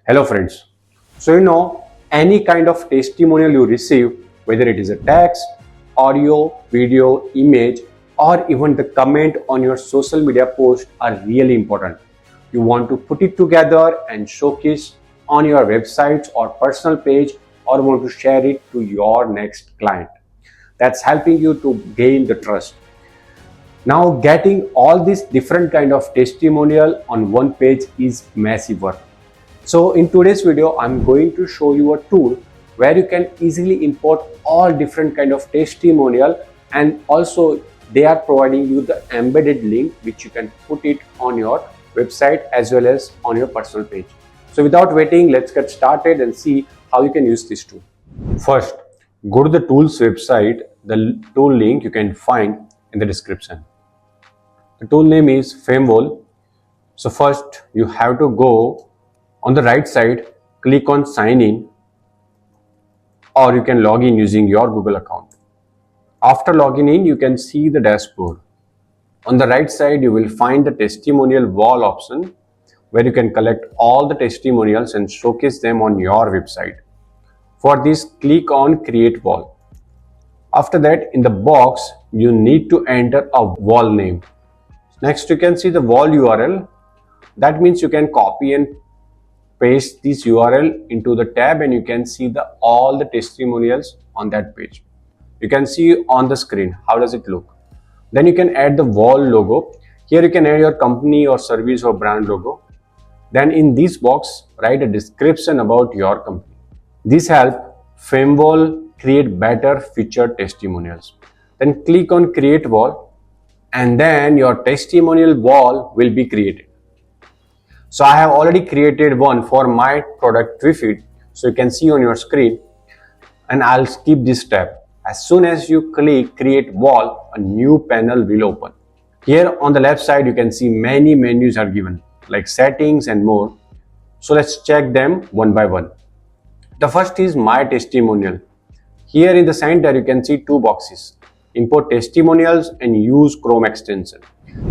Hello friends. Any kind of testimonial you receive, whether it is a text, audio, video, image, or even the comment on your social media post are really important. You want to put it together and showcase on your websites or personal page, or want to share it to your next client. That's helping you to gain the trust. Now getting all these different kind of testimonial on one page is massive work. So in today's video, I'm going to show you a tool where you can easily import all different kind of testimonial, and also they are providing you the embedded link which you can put it on your website as well as on your personal page. So without waiting, let's get started and see how you can use this tool. First, go to the tools website. The tool link you can find in the description. The tool name is Famewall. So first you have to go on the right side, click on sign in, or you can log in using your Google account. After logging in, you can see the dashboard. On the right side, you will find the testimonial wall option where you can collect all the testimonials and showcase them on your website. For this, click on create wall. After that, in the box, you need to enter a wall name. Next, you can see the wall URL. That means you can copy and paste this URL into the tab and you can see all the testimonials on that page. You can see on the screen how does it look. Then you can add the wall logo. Here you can add your company or service or brand logo. Then in this box, write a description about your company. This helps Famewall create better featured testimonials. Then click on create wall and then your testimonial wall will be created. So I have already created one for my product refit. So you can see on your screen, and I'll skip this step. As soon as you click create wall, a new panel will open. Here on the left side, you can see many menus are given like settings and more. So let's check them one by one. The first is my testimonial. Here in the center, you can see two boxes, import testimonials and use Chrome extension.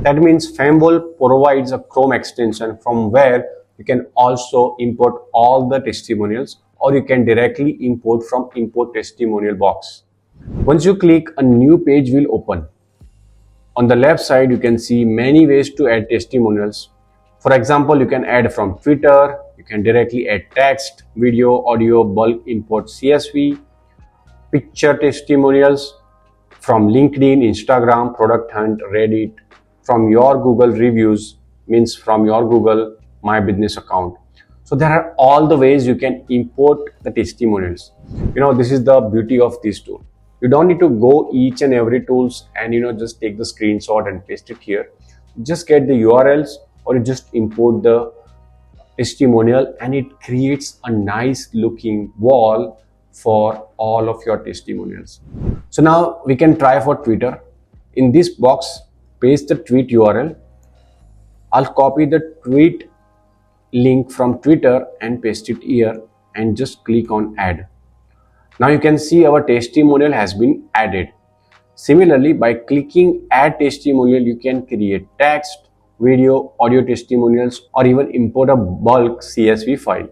That means Famewall provides a Chrome extension from where you can also import all the testimonials, or you can directly import from import testimonial box. Once you click, a new page will open. On the left side, you can see many ways to add testimonials. For example, you can add from Twitter, you can directly add text, video, audio, bulk import CSV, picture testimonials from LinkedIn, Instagram, Product Hunt, Reddit, from your Google reviews, means from your Google My Business account. So there are all the ways you can import the testimonials. This is the beauty of this tool. You don't need to go each and every tools and just take the screenshot and paste it here. Just get the URLs or you just import the testimonial and it creates a nice looking wall for all of your testimonials. So now we can try for Twitter. In this box, paste the tweet URL. I'll copy the tweet link from Twitter and paste it here and just click on add. Now you can see our testimonial has been added. Similarly, by clicking add testimonial, you can create text, video, audio testimonials, or even import a bulk CSV file.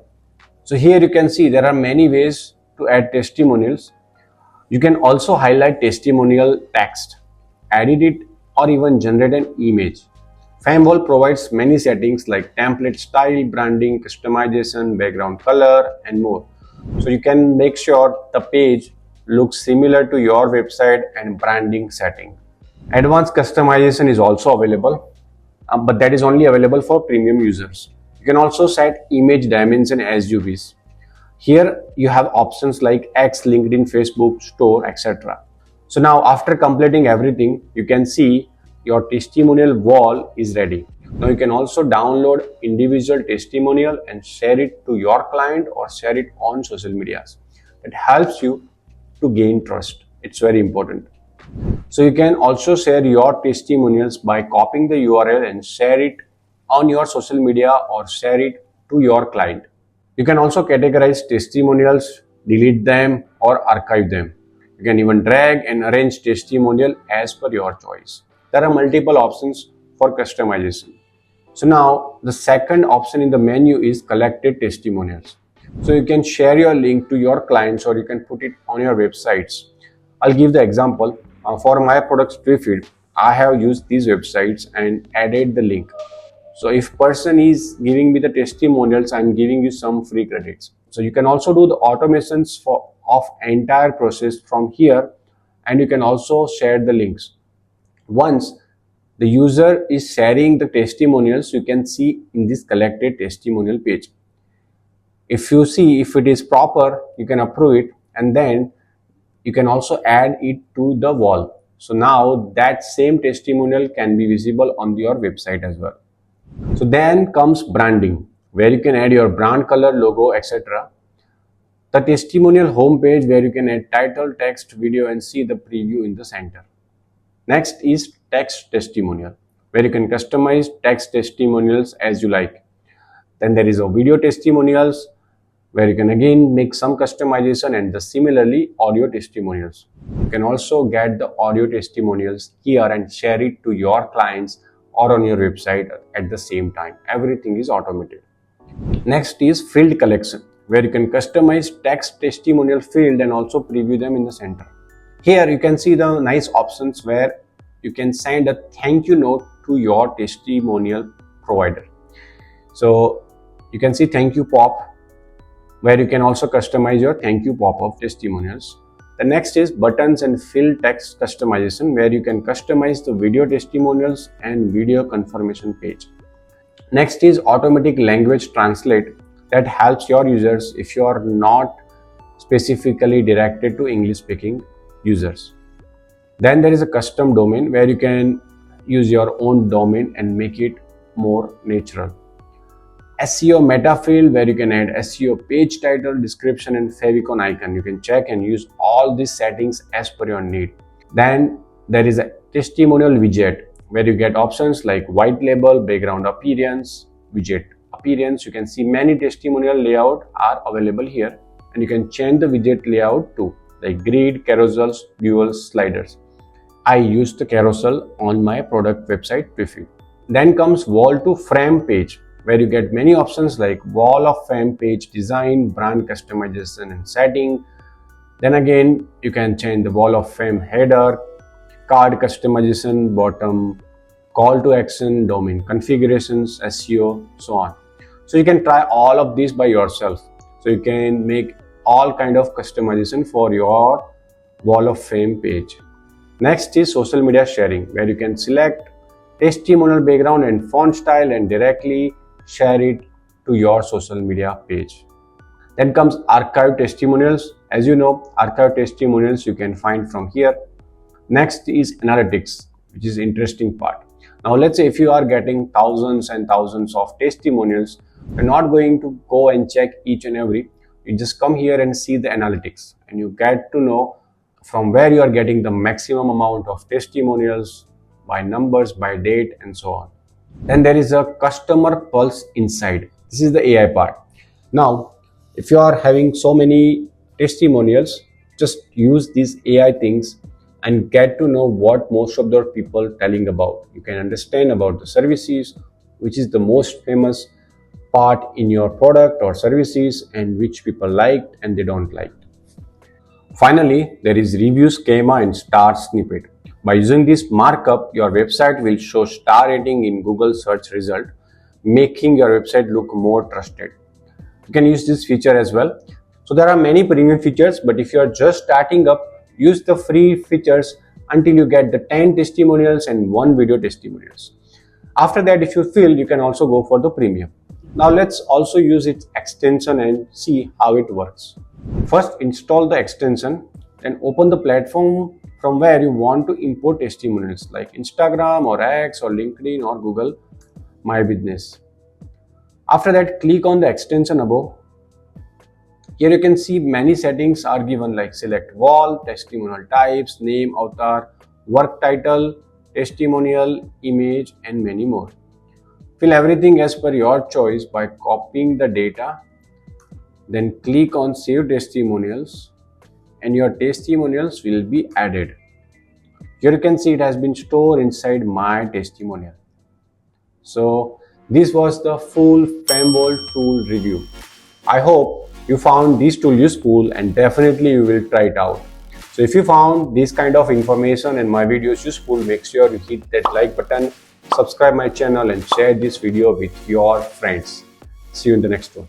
So here you can see there are many ways to add testimonials. You can also highlight testimonial text, edit it, or even generate an image. Famewall provides many settings like template style, branding, customization, background color, and more. So you can make sure the page looks similar to your website and branding setting. Advanced customization is also available, but that is only available for premium users. You can also set image dimension as you wish. Here you have options like X, LinkedIn, Facebook, Store, etc. So now after completing everything, you can see your testimonial wall is ready. Now you can also download individual testimonial and share it to your client or share it on social medias. It helps you to gain trust. It's very important. So you can also share your testimonials by copying the URL and share it on your social media or share it to your client. You can also categorize testimonials, delete them or archive them. You can even drag and arrange testimonial as per your choice. There are multiple options for customization. So now the second option in the menu is collected testimonials. So you can share your link to your clients or you can put it on your websites. I'll give the example. For my products feed, I have used these websites and added the link. So if person is giving me the testimonials, I'm giving you some free credits. So you can also do the automations of entire process from here, and you can also share the links. Once the user is sharing the testimonials, you can see in this collected testimonial page. If you see if it is proper, you can approve it, and then you can also add it to the wall. So now that same testimonial can be visible on your website as well. So then comes branding, where you can add your brand color, logo, etc. The testimonial homepage, where you can add title, text, video, and see the preview in the center. Next is text testimonial, where you can customize text testimonials as you like. Then there is a video testimonials, where you can again make some customization, and similarly audio testimonials. You can also get the audio testimonials here and share it to your clients or on your website at the same time. Everything is automated. Next is field collection, where you can customize text testimonial field and also preview them in the center. Here you can see the nice options where you can send a thank you note to your testimonial provider. So you can see thank you pop, where you can also customize your thank you pop-up testimonials. The next is buttons and field text customization, where you can customize the video testimonials and video confirmation page. Next is automatic language translate, that helps your users if you are not specifically directed to English speaking users. Then there is a custom domain, where you can use your own domain and make it more natural. SEO meta field, where you can add SEO page title, description, and favicon icon. You can check and use all these settings as per your need. Then there is a testimonial widget, where you get options like white label, background appearance, widget appearance. You can see many testimonial layout are available here, and you can change the widget layout too, like grid, carousels, dual sliders. I use the carousel on my product website preview. Then comes wall to frame page, where you get many options like wall of frame page design, brand customization and setting. Then again, you can change the wall of frame header, card customization, bottom, call to action, domain configurations, SEO, so on. So you can try all of these by yourself. So you can make all kind of customization for your wall of fame page. Next is social media sharing, where you can select testimonial background and font style and directly share it to your social media page. Then comes archive testimonials. As you know, archive testimonials you can find from here. Next is analytics, which is interesting part. Now let's say if you are getting thousands and thousands of testimonials, you're not going to go and check each and every. You just come here and see the analytics, and you get to know from where you are getting the maximum amount of testimonials, by numbers, by date, and so on. Then there is a customer pulse insight. This is the AI part. Now, if you are having so many testimonials, just use these AI things and get to know what most of the people telling about. You can understand about the services, which is the most famous part in your product or services, and which people liked and they don't like. Finally, there is review schema and star snippet. By using this markup, your website will show star rating in Google search result, making your website look more trusted. You can use this feature as well. So there are many premium features, but if you are just starting up, use the free features until you get the 10 testimonials and 1 video testimonials. After that, if you feel, you can also go for the premium. Now let's also use its extension and see how it works. First, install the extension, then open the platform from where you want to import testimonials like Instagram or X or LinkedIn or Google My Business. After that, click on the extension above. Here you can see many settings are given, like select wall, testimonial types, name, avatar, work title, testimonial, image, and many more. Fill everything as per your choice by copying the data. Then click on save testimonials and your testimonials will be added. Here you can see it has been stored inside my testimonial. So This was the full Famewall tool review. I hope you found this tool useful and definitely you will try it out. So if you found this kind of information and my videos useful, make sure you hit that like button, subscribe my channel and share this video with your friends. See you in the next one.